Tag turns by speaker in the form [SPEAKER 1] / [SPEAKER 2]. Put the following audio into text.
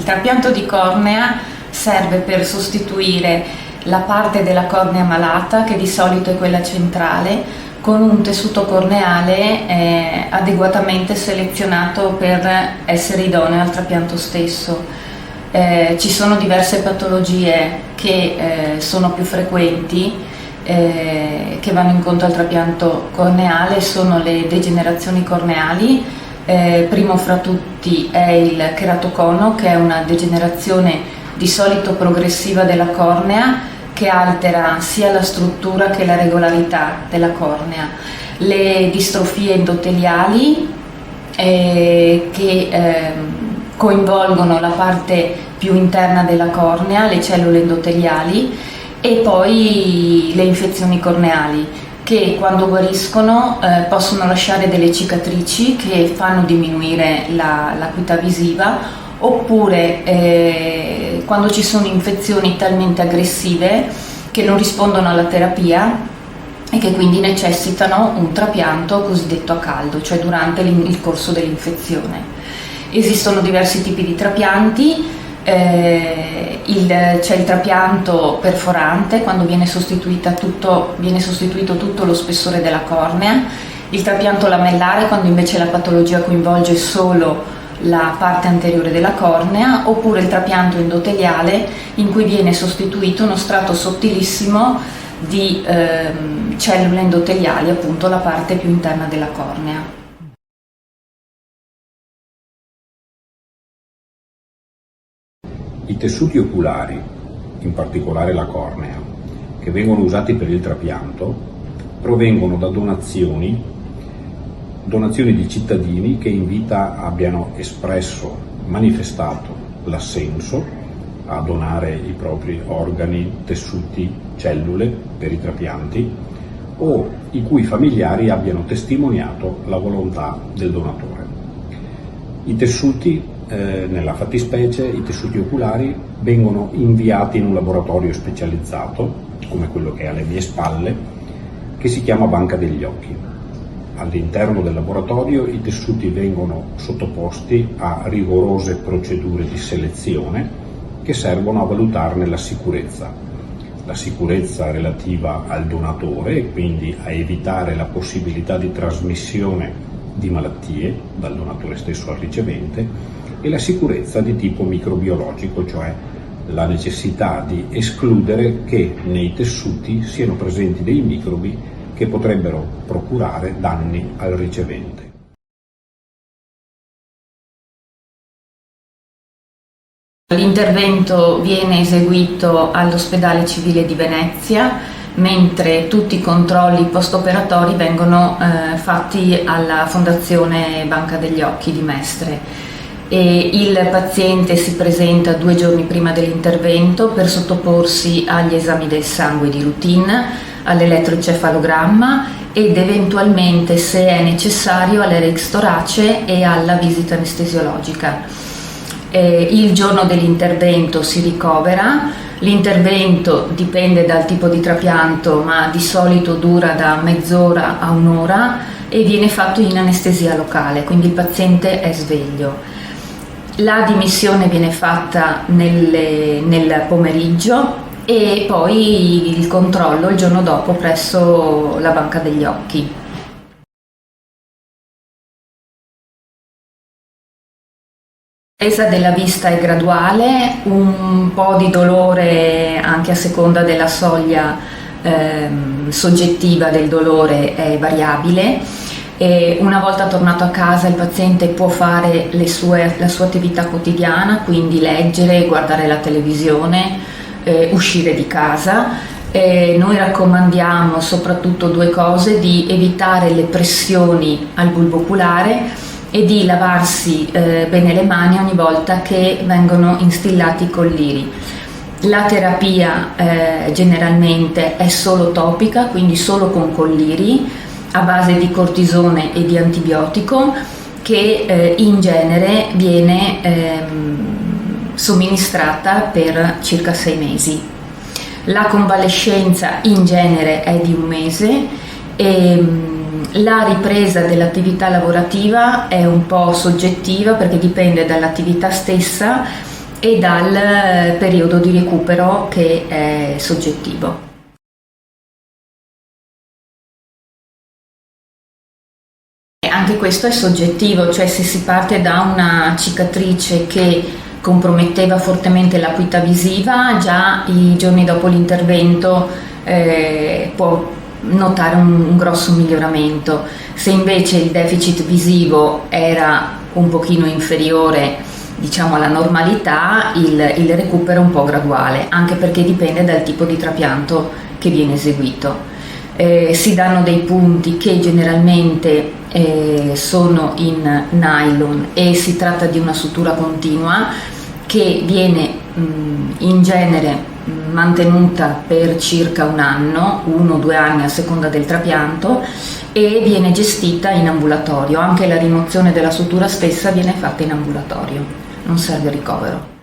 [SPEAKER 1] trapianto di cornea serve per sostituire la parte della cornea malata, che di solito è quella centrale, con un tessuto corneale adeguatamente selezionato per essere idoneo al trapianto stesso. Ci sono diverse patologie che sono più frequenti, che vanno incontro al trapianto corneale, sono le degenerazioni corneali. Primo fra tutti è il keratocono, che è una degenerazione di solito progressiva della cornea, che altera sia la struttura che la regolarità della cornea. Le distrofie endoteliali che coinvolgono la parte più interna della cornea, le cellule endoteliali, e poi le infezioni corneali, che quando guariscono possono lasciare delle cicatrici che fanno diminuire l'acuità visiva, oppure quando ci sono infezioni talmente aggressive che non rispondono alla terapia e che quindi necessitano un trapianto cosiddetto a caldo, cioè durante il corso dell'infezione. Esistono diversi tipi di trapianti. C'è il trapianto perforante, quando viene sostituito tutto lo spessore della cornea, il trapianto lamellare, quando invece la patologia coinvolge solo la parte anteriore della cornea, oppure il trapianto endoteliale, in cui viene sostituito uno strato sottilissimo di cellule endoteliali, appunto la parte più interna della cornea.
[SPEAKER 2] I tessuti oculari, in particolare la cornea, che vengono usati per il trapianto, provengono da donazioni di cittadini che in vita abbiano manifestato l'assenso a donare i propri organi, tessuti, cellule per i trapianti, o i cui familiari abbiano testimoniato la volontà del donatore. I tessuti, nella fattispecie, i tessuti oculari, vengono inviati in un laboratorio specializzato, come quello che è alle mie spalle, che si chiama Banca degli Occhi. All'interno del laboratorio i tessuti vengono sottoposti a rigorose procedure di selezione che servono a valutarne la sicurezza relativa al donatore, e quindi a evitare la possibilità di trasmissione di malattie dal donatore stesso al ricevente, e la sicurezza di tipo microbiologico, cioè la necessità di escludere che nei tessuti siano presenti dei microbi che potrebbero procurare danni al ricevente.
[SPEAKER 1] L'intervento viene eseguito all'Ospedale Civile di Venezia, mentre tutti i controlli post-operatori vengono fatti alla Fondazione Banca degli Occhi di Mestre. E il paziente si presenta 2 giorni prima dell'intervento per sottoporsi agli esami del sangue di routine, all'elettroencefalogramma ed eventualmente, se è necessario, all'RX torace e alla visita anestesiologica. Il giorno dell'intervento si ricovera. L'intervento dipende dal tipo di trapianto, ma di solito dura da mezz'ora a un'ora e viene fatto in anestesia locale, quindi il paziente è sveglio. La dimissione viene fatta nel pomeriggio e poi il controllo il giorno dopo presso la Banca degli Occhi. La ripresa della vista è graduale, un po' di dolore anche a seconda della soglia soggettiva del dolore è variabile. E una volta tornato a casa il paziente può fare la sua attività quotidiana, quindi leggere, guardare la televisione, uscire di casa. Noi raccomandiamo soprattutto 2 cose: di evitare le pressioni al bulbo oculare e di lavarsi bene le mani ogni volta che vengono instillati i colliri. La terapia generalmente è solo topica, quindi solo con colliri a base di cortisone e di antibiotico, che in genere viene somministrata per circa 6 mesi. La convalescenza in genere è di 1 mese e la ripresa dell'attività lavorativa è un po' soggettiva, perché dipende dall'attività stessa e dal periodo di recupero che è soggettivo. Anche questo è soggettivo, cioè se si parte da una cicatrice che comprometteva fortemente l'acuità visiva, già i giorni dopo l'intervento può notare un grosso miglioramento. Se invece il deficit visivo era un pochino inferiore, diciamo, alla normalità, il recupero è un po' graduale, anche perché dipende dal tipo di trapianto che viene eseguito. Si danno dei punti che generalmente sono in nylon e si tratta di una sutura continua che viene in genere mantenuta per circa un anno, 1 o 2 anni a seconda del trapianto, e viene gestita in ambulatorio. Anche la rimozione della sutura stessa viene fatta in ambulatorio, non serve ricovero.